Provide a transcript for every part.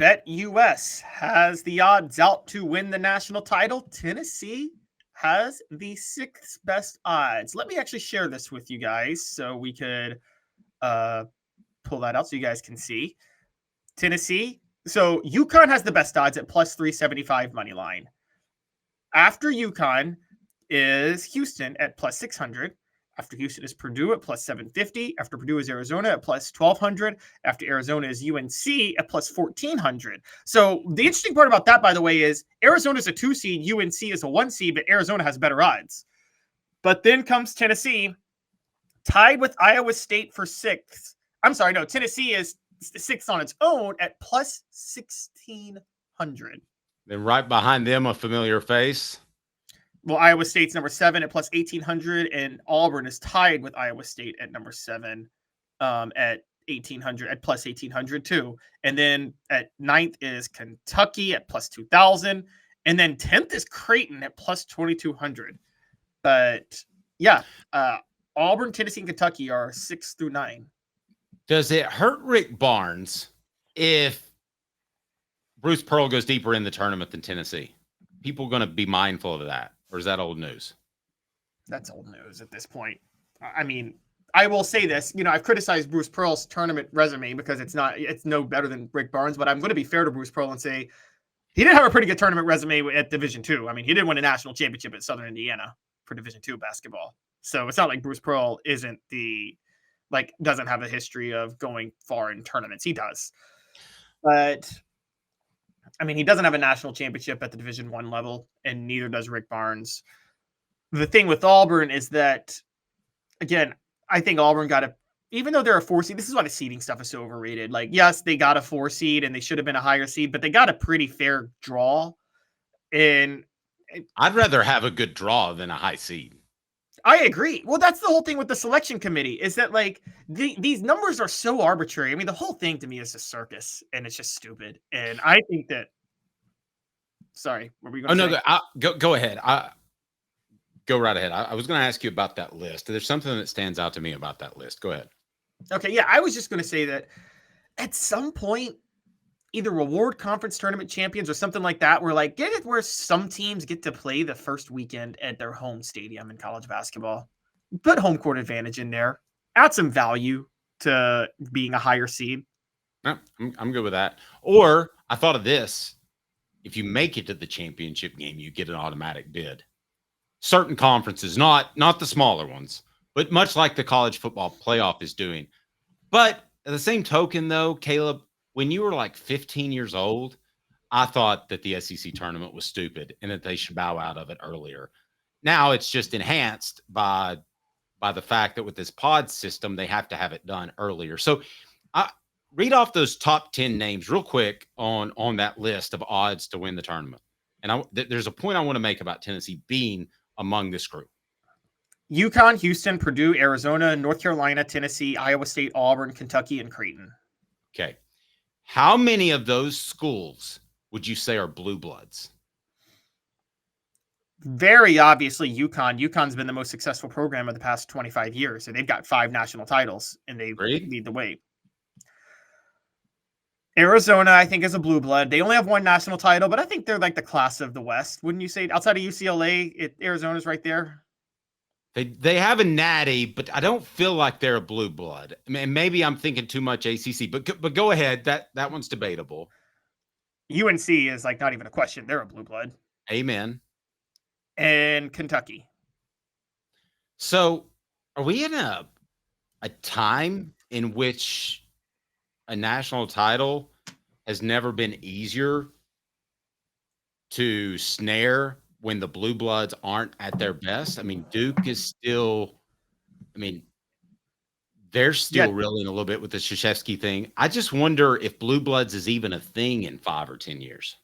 BetUS has the odds out to win the national title. Tennessee has the 6th best odds. Let me actually share this with you guys so we could pull that out so you guys can see. Tennessee. So UConn has the best odds at plus 375 money line. After UConn is Houston at plus 600. After Houston is Purdue at plus 750. After Purdue is Arizona at plus 1200. After Arizona is UNC at plus 1400. So the interesting part about that, by the way, is Arizona is a 2 seed, UNC is a 1 seed, but Arizona has better odds. But then comes Tennessee, tied with Iowa State for 6th. I'm sorry, no, Tennessee is 6th on its own at plus 1600. Then right behind them, a familiar face. Well, Iowa State's number 7 at plus 1,800, and Auburn is tied with Iowa State at number 7 at 1,800, at plus 1,800 too. And then at 9th is Kentucky at plus 2,000. And then 10th is Creighton at plus 2,200. But yeah, Auburn, Tennessee, and Kentucky are 6 through 9. Does it hurt Rick Barnes if Bruce Pearl goes deeper in the tournament than Tennessee? People going to be mindful of that, or is that old news? That's old news at this point. I mean, I will say this. You know, I've criticized Bruce Pearl's tournament resume because it's no better than Rick Barnes, but I'm going to be fair to Bruce Pearl and say he did have a pretty good tournament resume at Division II. I mean, he did win a national championship at Southern Indiana for Division II basketball. So it's not like Bruce Pearl doesn't have a history of going far in tournaments. He does. But I mean, he doesn't have a national championship at the Division I level, and neither does Rick Barnes. The thing with Auburn is that, again, I think Auburn got even though they're a 4 seed, this is why the seeding stuff is so overrated. Like, yes, they got a 4 seed and they should have been a higher seed, but they got a pretty fair draw. And I'd rather have a good draw than a high seed. I agree. Well, that's the whole thing with the selection committee is that like these numbers are so arbitrary. I mean, the whole thing to me is a circus and it's just stupid. And I think that, sorry, what were you going to say? No, go ahead. Go right ahead. I was going to ask you about that list. There's something that stands out to me about that list. Go ahead. Okay. Yeah. I was just going to say that at some point, either reward conference tournament champions or something like that, where some teams get to play the first weekend at their home stadium in college basketball. Put home court advantage in there. Add some value to being a higher seed. No, I'm good with that. Or I thought of this. If you make it to the championship game, you get an automatic bid. Certain conferences, not the smaller ones, but much like the college football playoff is doing. But at the same token, though, Caleb, when you were like 15 years old, I thought that the SEC tournament was stupid and that they should bow out of it earlier. Now it's just enhanced by the fact that with this pod system, they have to have it done earlier. So read off those top 10 names real quick on that list of odds to win the tournament. And there's a point I want to make about Tennessee being among this group. UConn, Houston, Purdue, Arizona, North Carolina, Tennessee, Iowa State, Auburn, Kentucky, and Creighton. Okay. How many of those schools would you say are blue bloods? Very obviously UConn. UConn's been the most successful program of the past 25 years, and they've got 5 national titles, and they lead the way. Arizona, I think, is a blue blood. They only have 1 national title, but I think they're like the class of the West. Wouldn't you say? Outside of UCLA, Arizona's right there. They have a natty, but I don't feel like they're a blue blood. I mean, maybe I'm thinking too much ACC, but go ahead. That one's debatable. UNC is like not even a question. They're a blue blood. Amen. And Kentucky. So are we in a time in which a national title has never been easier to snare when the blue bloods aren't at their best? I mean, Duke is still, they're still reeling a little bit with the Krzyzewski thing. I just wonder if blue bloods is even a thing in 5 or 10 years.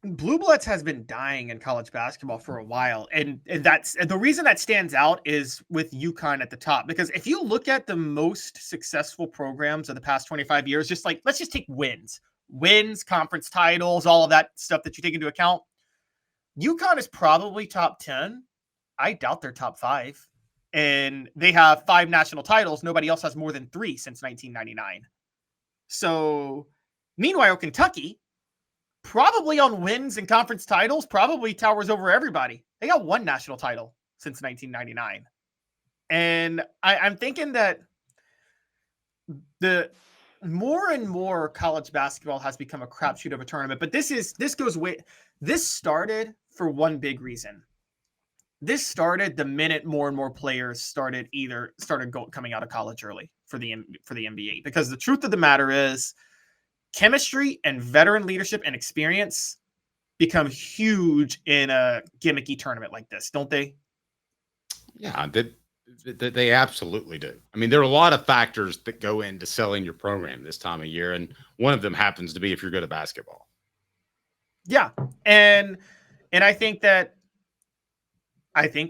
Blue bloods has been dying in college basketball for a while. And the reason that stands out is with UConn at the top, because if you look at the most successful programs of the past 25 years, let's just take wins, conference titles, all of that stuff that you take into account. UConn is probably top 10. I doubt they're top 5. And they have 5 national titles. Nobody else has more than 3 since 1999. So Meanwhile, Kentucky, probably on wins and conference titles, probably towers over everybody. They got one national title since 1999. And I'm thinking that the more and more college basketball has become a crapshoot of a tournament. But this started for one big reason. This started the minute more and more players started coming out of college early for the NBA. Because the truth of the matter is, chemistry and veteran leadership and experience become huge in a gimmicky tournament like this, don't they? Yeah, they absolutely do. I mean, there are a lot of factors that go into selling your program this time of year, and one of them happens to be if you're good at basketball. Yeah, and I think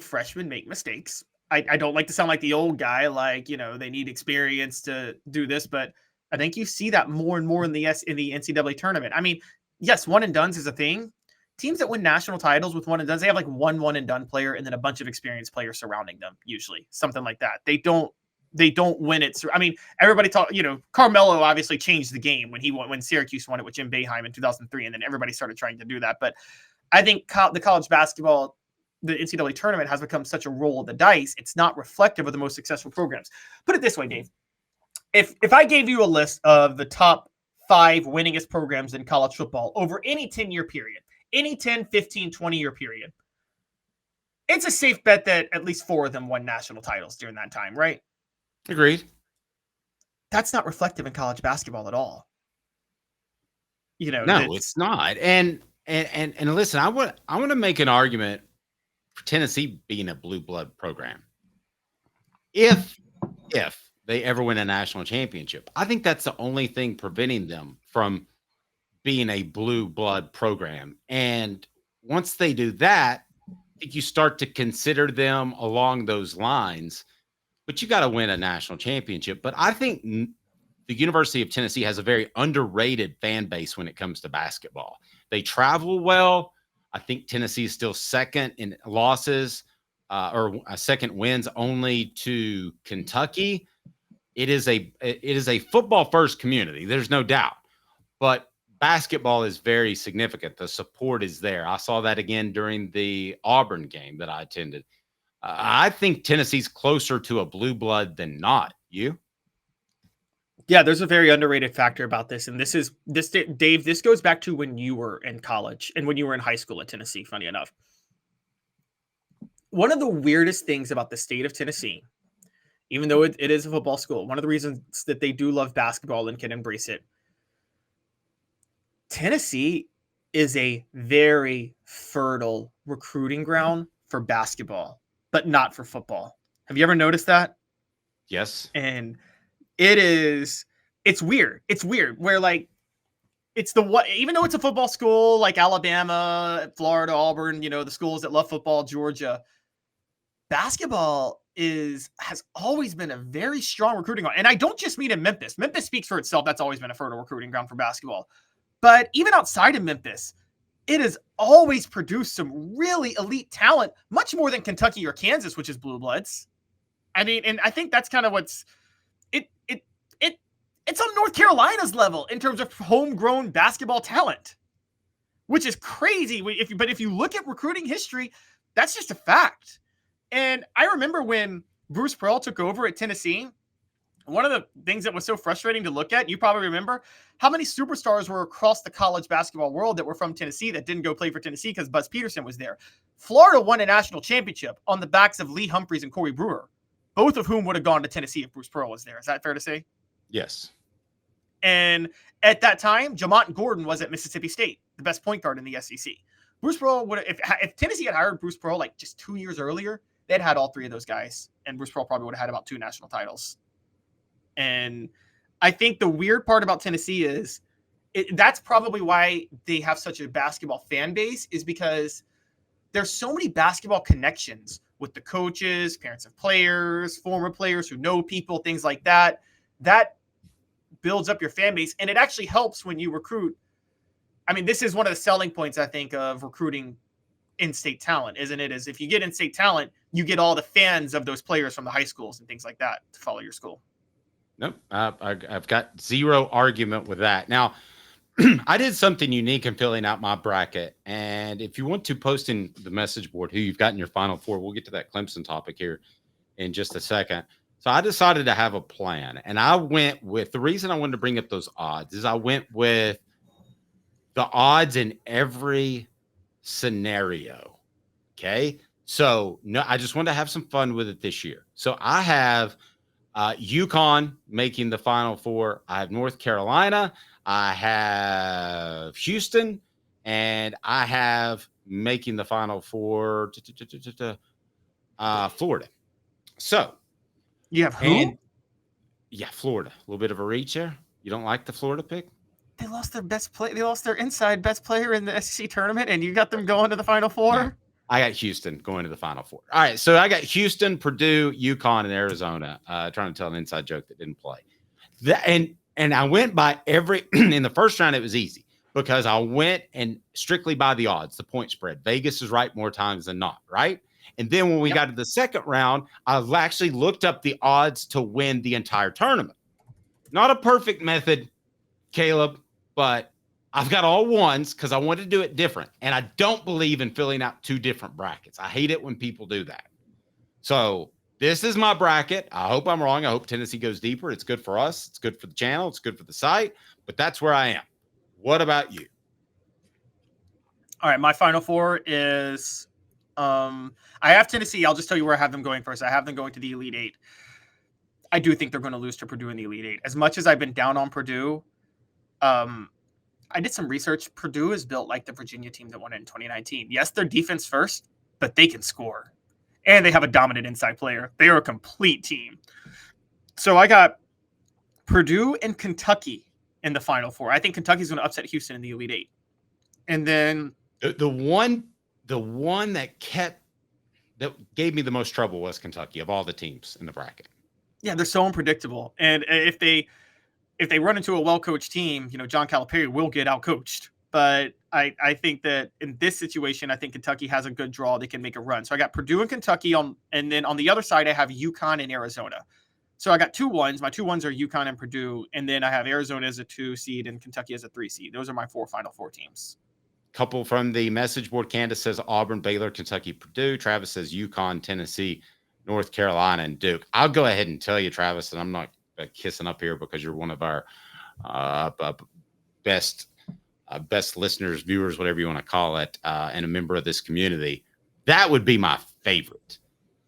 freshmen make mistakes. I don't like to sound like the old guy, like, they need experience to do this, but I think you see that more and more in the NCAA tournament. I mean, yes, one and dones is a thing. Teams that win national titles with one and dones, they have like one and done player and then a bunch of experienced players surrounding them, usually something like that. They don't win it. I mean, everybody Carmelo obviously changed the game when Syracuse won it with Jim Boeheim in 2003, and then everybody started trying to do that. But I think the college basketball, the NCAA tournament has become such a roll of the dice. It's not reflective of the most successful programs. Put it this way, Dave. If I gave you a list of the top 5 winningest programs in college football over any 10-year period, any 10, 15, 20-year period, it's a safe bet that at least 4 of them won national titles during that time, right? Agreed. That's not reflective in college basketball at all. No, it's not. And listen, I want to make an argument for Tennessee being a blue blood program. If they ever win a national championship, I think that's the only thing preventing them from being a blue blood program. And once they do that, I think you start to consider them along those lines. But you got to win a national championship. But I think the University of Tennessee has a very underrated fan base when it comes to basketball. They travel well. I think Tennessee is still second in losses or second wins only to Kentucky. It is a football first community. There's no doubt, but basketball is very significant. The support is there. I saw that again during the Auburn game that I attended. I think Tennessee's closer to a blue blood than not. You? Yeah, there's a very underrated factor about this. And Dave, this goes back to when you were in college and when you were in high school at Tennessee, funny enough. One of the weirdest things about the state of Tennessee, even though it is a football school, one of the reasons that they do love basketball and can embrace it, Tennessee is a very fertile recruiting ground for basketball, but not for football. Have you ever noticed that? Yes. And it's weird. It's weird where even though it's a football school like Alabama, Florida, Auburn, the schools that love football, Georgia, basketball has always been a very strong recruiting ground. And I don't just mean in Memphis. Memphis speaks for itself. That's always been a fertile recruiting ground for basketball. But even outside of Memphis, it has always produced some really elite talent, much more than Kentucky or Kansas, which is blue bloods. I mean, and I think that's kind of it's on North Carolina's level in terms of homegrown basketball talent, which is crazy. If you look at recruiting history, that's just a fact. And I remember when Bruce Pearl took over at Tennessee, one of the things that was so frustrating to look at, you probably remember, how many superstars were across the college basketball world that were from Tennessee that didn't go play for Tennessee because Buzz Peterson was there. Florida won a national championship on the backs of Lee Humphries and Corey Brewer, both of whom would have gone to Tennessee if Bruce Pearl was there. Is that fair to say? Yes. And at that time, Jamont Gordon was at Mississippi State, the best point guard in the SEC. Bruce Pearl would have, if Tennessee had hired Bruce Pearl like just 2 years earlier, they'd had all 3 of those guys, and Bruce Pearl probably would have had about 2 national titles. And I think the weird part about Tennessee is that's probably why they have such a basketball fan base, is because there's so many basketball connections with the coaches, parents of players, former players who know people, things like that. That builds up your fan base, and it actually helps when you recruit. I mean, this is one of the selling points, I think, of recruiting in-state talent, isn't it? Is if you get in-state talent, you get all the fans of those players from the high schools and things like that to follow your school. Nope. I've got zero argument with that. Now, I did something unique in filling out my bracket. And if you want to post in the message board who you've got in your final four, we'll get to that Clemson topic here in just a second. So I decided to have a plan. And I went with the reason I wanted to bring up those odds is I went with the odds in every scenario. Okay. So no, I just wanted to have some fun with it this year. So I have UConn making the Final Four. I have North Carolina. I have Houston, and I have making the Final Four. Florida. So You have who? and yeah, Florida. A little bit of a reach there. You don't like the Florida pick? They lost their best play. They lost their inside best player in the SEC tournament, and you got them going to the Final Four. Yeah. I got Houston going to the Final Four. All right, so I got Houston, Purdue, UConn, and Arizona. Trying to tell an inside joke that didn't play. And I went by every in the first round. It was easy because I went and strictly by the odds, the point spread. Vegas is right more times than not, right? And then when we got to the second round, I actually looked up the odds to win the entire tournament. Not a perfect method, Caleb, but I've got all ones because I wanted to do it different. And I don't believe in filling out two different brackets. I hate it when people do that. So this is my bracket. I hope I'm wrong. I hope Tennessee goes deeper. It's good for us. It's good for the channel. It's good for the site. But that's where I am. What about you? All right, my Final Four is I have Tennessee. I'll just tell you where I have them going first. I have them going to the Elite Eight. I do think they're going to lose to Purdue in the Elite Eight. As much as I've been down on Purdue, I did some research. Purdue is built like the Virginia team that won it in 2019. Yes, they're defense first, but they can score. And they have a dominant inside player. They are a complete team. So I got Purdue and Kentucky in the Final Four. I think Kentucky's going to upset Houston in the Elite Eight. And then the one that gave me the most trouble was Kentucky of all the teams in the bracket. Yeah, they're so unpredictable. And if they run into a well-coached team, John Calipari will get out-coached. But I think that in this situation, I think Kentucky has a good draw. They can make a run. So I got Purdue and Kentucky and then on the other side, I have UConn and Arizona. So I got 2 ones. My 2 ones are UConn and Purdue. And then I have Arizona as a 2 seed and Kentucky as a 3 seed. Those are my 4 Final Four teams. Couple from the message board. Candace says Auburn, Baylor, Kentucky, Purdue. Travis says UConn, Tennessee, North Carolina, and Duke. I'll go ahead and tell you, Travis, and I'm not kissing up here because you're one of our best listeners, viewers, whatever you want to call it, and a member of this community. That would be my favorite.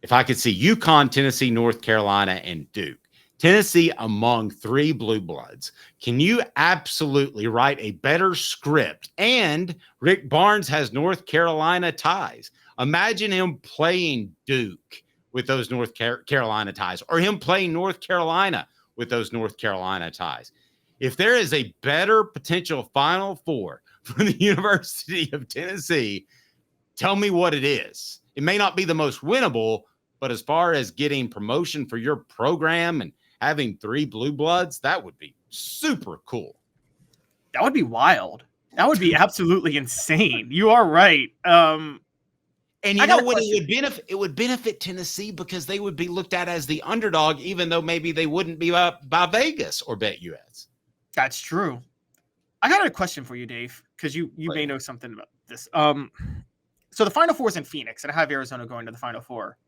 If I could see UConn, Tennessee, North Carolina, and Duke. Tennessee among 3 blue bloods. Can you absolutely write a better script? And Rick Barnes has North Carolina ties. Imagine him playing Duke with those North Carolina ties, or him playing North Carolina with those North Carolina ties. If there is a better potential Final Four for the University of Tennessee, tell me what it is. It may not be the most winnable, but as far as getting promotion for your program and having 3 blue bloods, that would be super cool. That would be wild. That would be absolutely insane. You are right. And you know what? It would benefit Tennessee because they would be looked at as the underdog, even though maybe they wouldn't be by Vegas or BetUS. That's true. I got a question for you, Dave, because you may know something about this. So the Final Four is in Phoenix, and I have Arizona going to the Final Four.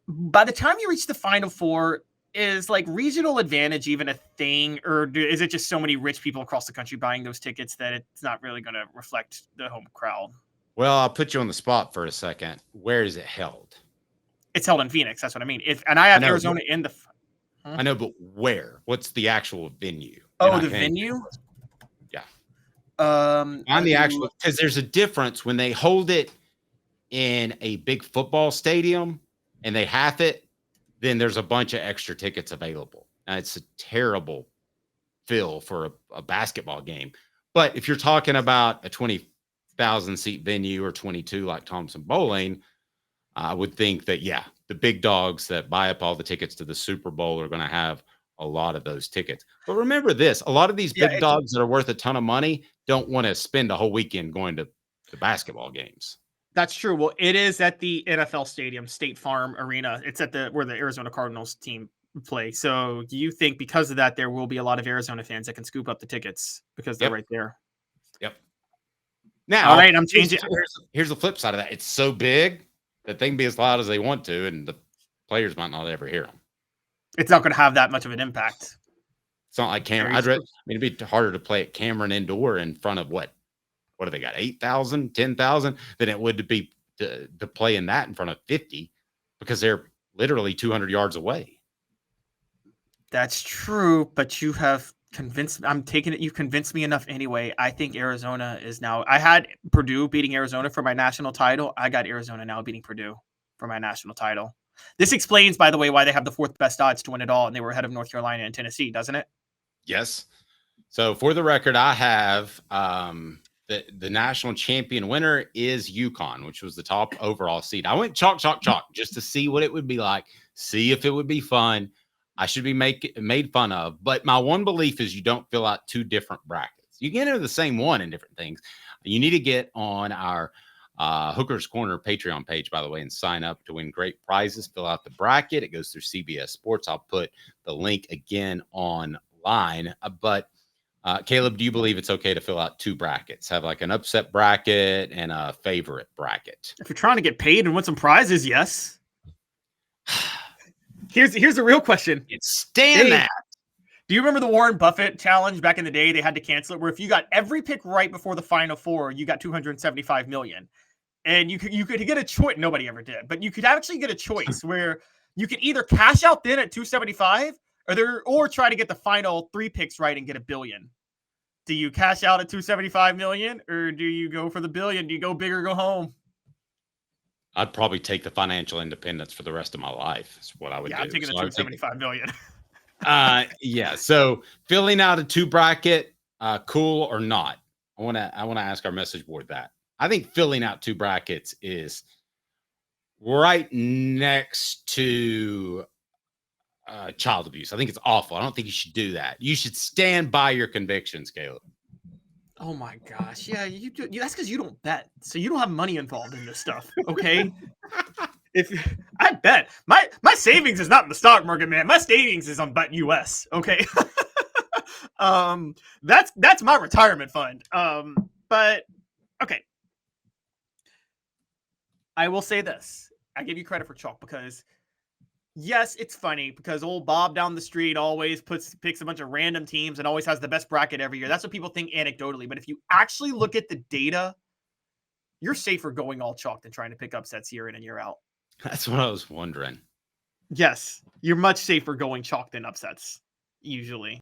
By the time you reach the Final Four, is like regional advantage even a thing, or is it just so many rich people across the country buying those tickets that it's not really going to reflect the home crowd? Well, I'll put you on the spot for a second. Where is it held? It's held in Phoenix. That's what I mean. I have Arizona in the. I know, but where? What's the actual venue? Oh, the venue? Yeah. On the actual, because there's a difference when they hold it in a big football stadium and they half it, then there's a bunch of extra tickets available. Now, it's a terrible fill for a basketball game. But if you're talking about a 20,000 seat venue or 22 like Thompson Bowling, I would think that, yeah, the big dogs that buy up all the tickets to the Super Bowl are going to have a lot of those tickets. But remember this, a lot of these big dogs that are worth a ton of money don't want to spend a whole weekend going to the basketball games. That's true. Well, it is at the NFL stadium, State Farm Arena. It's at where the Arizona Cardinals team play. So do you think because of that, there will be a lot of Arizona fans that can scoop up the tickets because they're right there? Yep. Now, all right, I'm changing. Here's the flip side of that. It's so big that they can be as loud as they want to, and the players might not ever hear them. It's not going to have that much of an impact. It's not like Cameron. It'd be harder to play at Cameron Indoor in front of what do they got? 8,000, 10,000 than it would to be to play in that in front of 50 because they're literally 200 yards away. That's true, but you have convinced. I'm taking it. You convinced me enough anyway. I think Arizona is now. I had Purdue beating Arizona for my national title. I got Arizona now beating Purdue for my national title. This explains, by the way, why they have the 4th best odds to win it all, and they were ahead of North Carolina and Tennessee, doesn't it? Yes. So for the record, I have the national champion winner is UConn, which was the top overall seed. I went chalk just to see what it would be like, see if it would be fun. I should be made fun of. But my one belief is you don't fill out 2 different brackets. You can enter the same one in different things. You need to get on our Hooker's Corner Patreon page, by the way, and sign up to win great prizes. Fill out the bracket. It goes through CBS Sports. I'll put the link again online. But Caleb, do you believe it's okay to fill out 2 brackets? Have like an upset bracket and a favorite bracket? If you're trying to get paid and win some prizes, yes. Here's a real question. That. Do you remember the Warren Buffett challenge back in the day? They had to cancel it, where if you got every pick right before the Final Four, you got $275 million. And you could get a choice. Nobody ever did, but you could actually get a choice where you could either cash out then at 275 or try to get the final 3 picks right and get $1 billion. Do you cash out at 275 million or do you go for the $1 billion? Do you go big or go home? I'd probably take the financial independence for the rest of my life. Is what I would do. I'm taking the 275 million. Yeah. So filling out a 2 bracket, cool or not? I want to ask our message board that. I think filling out 2 brackets is right next to child abuse. I think it's awful. I don't think you should do that. You should stand by your convictions, Caleb. Oh my gosh. Yeah, you do. That's because you don't bet. So you don't have money involved in this stuff. Okay. If I bet my savings is not in the stock market, man. My savings is on Bet US. Okay. That's my retirement fund. But okay. I will say this. I give you credit for chalk because yes, it's funny because old Bob down the street always picks a bunch of random teams and always has the best bracket every year. That's what people think anecdotally. But if you actually look at the data, you're safer going all chalk than trying to pick upsets year in and year out. That's what I was wondering. Yes, you're much safer going chalk than upsets, usually.